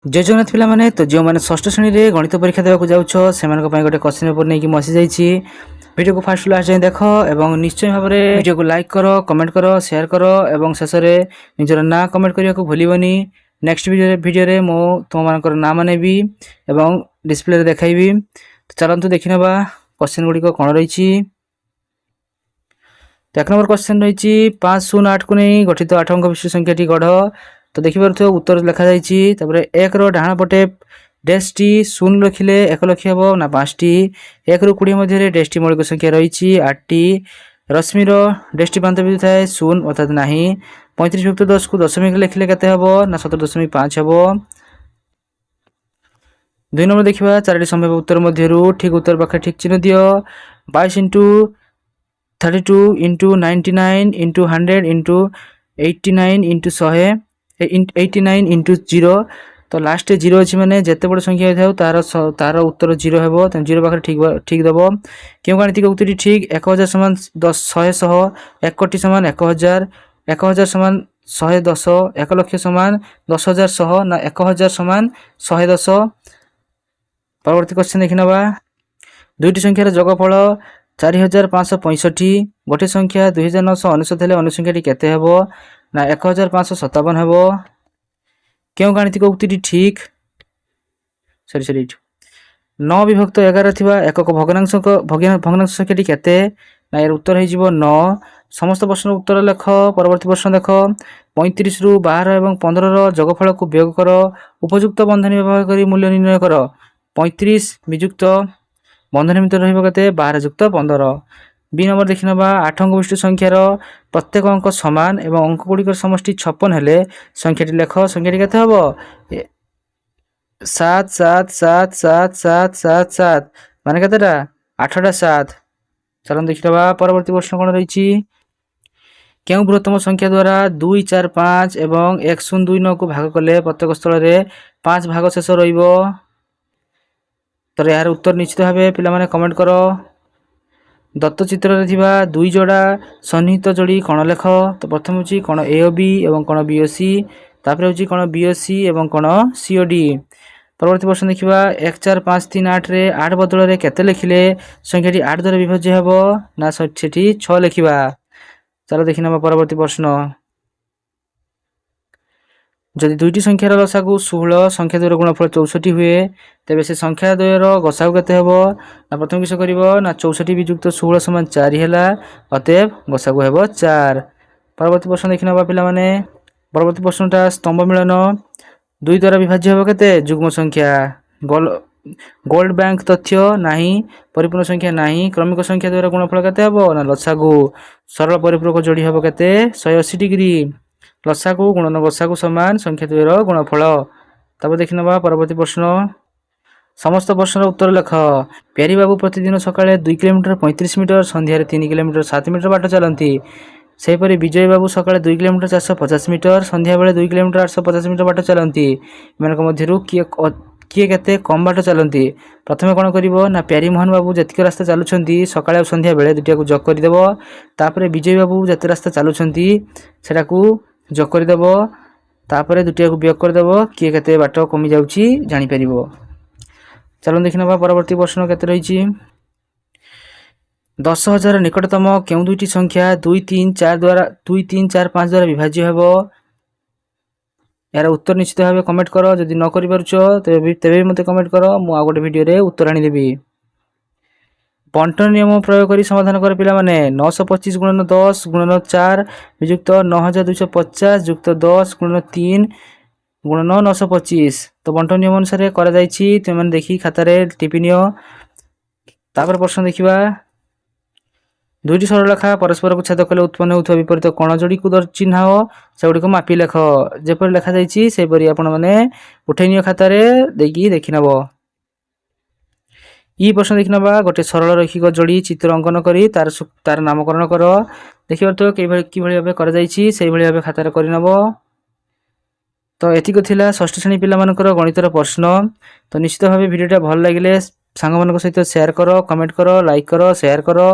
जय जगन्नाथ पिला माने तो जो मैंने षष्ठ श्रेणी रे गणित परीक्षा देवाक जाउछ सेमान को पई गोटे क्वेश्चन पेपर नै कि मसी जाईछि। वीडियो को फास्ट लास्ट जाय देखो एवं निश्चय भाव में वीडियो को लाइक करो, कमेंट करो, शेयर करो एवं शेष रे निजर ना कमेंट करिया को भूलिबनी। नेक्स्ट वीडियो रे मो तुम मानकर नाम नेबी एवं डिस्प्ले रे देखाइबी। तो चलंतु देखिनबा क्वेश्चन गुडी को कोन रहिछि। एक नंबर क्वेश्चन रही 508 को नहीं गठित 8 अंक विशिष्ट संख्याटी गढ़। तो देखिए उत्तर लिखा जाइए एक डाण पटे डैश टी शून्य लिखिले 1 लक्ष हम ना 5 टी 1 रू 20 मध्य डैश टी मौलिक संख्या रही 8 टी रश्मिर डैश टी प्रांत बिंदु थाए शून्य अर्थात ना 35 युक्त 10 को दशमिक लिखिले केते हबो ना 17.5 हबो। 2 नंबर देखिबा 4टी संभाव्य उत्तर मध्यरु ठीक उत्तर पाखे ठीक चिन्ह दियो 22 into 32 into 99 into 100 into 89 into 100 89 into 0। तो लास्ट 0 अच्छी मैंने जिते बड़ संख्या था तार उत्तर 0 हेबो 0 पाखे ठीक ठीक दबो। क्यों गाणितिक उक्ति ठीक 1000 समान 10 100 1 कोटी समान 1000 1000 समान 110 1 लक्ष समान 10000 100 ना 1000 समान 110। परवर्ती क्वेश्चन देखि नबा दुईटी संख्यार जोगफल 4565 गोटे संख्या 2999 हेले अन्य संख्याटी केते हेबो ना 1557 हेबो। क्यों गाणितिक उक्ति ठीक सरी 9 विभक्त 11 थिबा एकक भग्नांश संख्याटी केते ना यार उत्तर हे जिवो 9। समस्त प्रश्न उत्तर लेख। परवर्ती प्रश्न देख 35 रु 12 एवं 15 रो जोगफल को वियोग करो उपयुक्त बंधनी व्यवहार करी मूल्य निर्णय करो। 35 वियुक्त बंधनी भितर रहिबो केते 12 युक्त 15। बी नंबर देखि नबा 8 अंक विशिष्ट संख्यार प्रत्येक अंक समान एवं अंक गुड़िकर समष्टि 56 हेले संख्याटी लेख संख्याटी केते हबो 7 7 7 7 7 7 7 माने केतेटा 8टा 7। चलन देखि नबा परवर्ती प्रश्न कोन रहिछि केउ बृहत्तम संख्या द्वारा 2 4 5 एवं 1029 को भाग कले प्रत्येक स्थल रे 5 भाग शेष रहिबो। तो यार उत्तर निश्चित भाव पिला माने कमेंट करो। दत्त चित्र रे थिबा दुई जोड़ा सन्निहित जोड़ी कोण लेख। तो प्रथम होची कोण ए ओ बी एवं कोण बी ओ सी तापर होची कोण बी ओ सी एवं कोण सी ओ डी। परवर्ती प्रश्न देखिबा 1 4 5 3 8 रे 8 बदल रे केते लिखिले संख्याटी 8 द्वारा विभाज्य हेबो ना सेठी 6 लिखिबा। चलो देखिनबा परवर्ती प्रश्न जदि दुईटी संख्यार लसागु 16 संख्या द्वयर गुणफल 64 हुए तेबे से संख्या द्वयर गसागु केते हेबो ना प्रथम किस करिवो ना 64 वियुक्त 16 समान 4 हेला अतएव गसागु हेबो 4। परवर्ती प्रश्न देखिनबा पिला माने परवर्ती प्रश्नटा स्तंभ मिलन 2 द्वारा विभाज्य हेबो केते युग्म संख्या गोल्ड बैंक तथ्य नाही परिपूर्ण संख्या नाही क्रमिक संख्या द्वयर गुणफल केते हेबो ना लसागु सरल परिपूरक जोड़ी हेबो केते 180 डिग्री लसागु गुणन गसागु समान संख्या द्वयर गुणफल। तब देखिनबा परवर्ती प्रश्न समस्त प्रश्नर उत्तर लेख। प्यारी बाबू प्रतिदिन सकाळे 2 किलोमीटर 35 मीटर संध्यारे 3 किलोमीटर 7 मीटर बाट चलती। सेहीपरि विजय बाबू सकाळे 2 किलोमीटर 450 मीटर संध्या बेले 2 किलोमीटर 850 मीटर बाट चलती। एमानक मध्यरु किए केते कम बाट चलती। प्रथमे कोन करिवो ना प्यारी मोहन बाबू जतिक रास्ता चालुछंती सकाळे और संध्या बेले दुटिया को जोग करि देबो। तापरे विजय बाबू जति रास्ता चालुछंती सेटा को जोग कर देबो। तापरे दुटिया को वियोग कर देबो किए केते बाट कमी जाउची जानि परिबो। चलो देखिनबा परवर्ती प्रश्न केते रहिछि 10000 निकटतम केउ दुईटी संख्या 2 3 4 द्वारा 2 3 4 5 द्वारा विभाज्य हेबो। यार उत्तर निश्चित भाव कमेंट करो जदि न करि परछो तेबे मते कमेंट करो मु आ गोटे वीडियो रे उत्तर आनी देबी। बंटन नियम प्रयोग करी समाधान कर पिला माने 925 गुणन 10 गुणन 4 वियुक्त 9250 युक्त 10 गुणन 3 गुणन 925। तो बंटन नियम अनुसार करा जायछि ते माने देखि खाता रे टिपि नियो। तापर प्रश्न देखिबा दुईटी सरल रेखा परस्पर को छेद कले उत्पन्न होथवा विपरीत कोण जोड़ी को चिन्हाओ सेगुडी को मापी लेख जेपर लेखा जायछि सेपरि आपण माने उठै नियो खाता रे देखि देखि नबो। ई प्रश्न देखिनबा गोटे सरल रैखिक जोड़ी चित्र अंकन करी तार नामकरण करो। देखिबार तो कि भली भाबे कर जायछि सेही भली भाबे खाता रे करि नबो। तो एतिक थिला षष्ठ श्रेणी पिला मानकर गणितर प्रश्न। तो निश्चित भाबे वीडियोटा भल लागिले सांग मानक सहित शेयर करो कमेंट करो लाइक करो शेयर करो।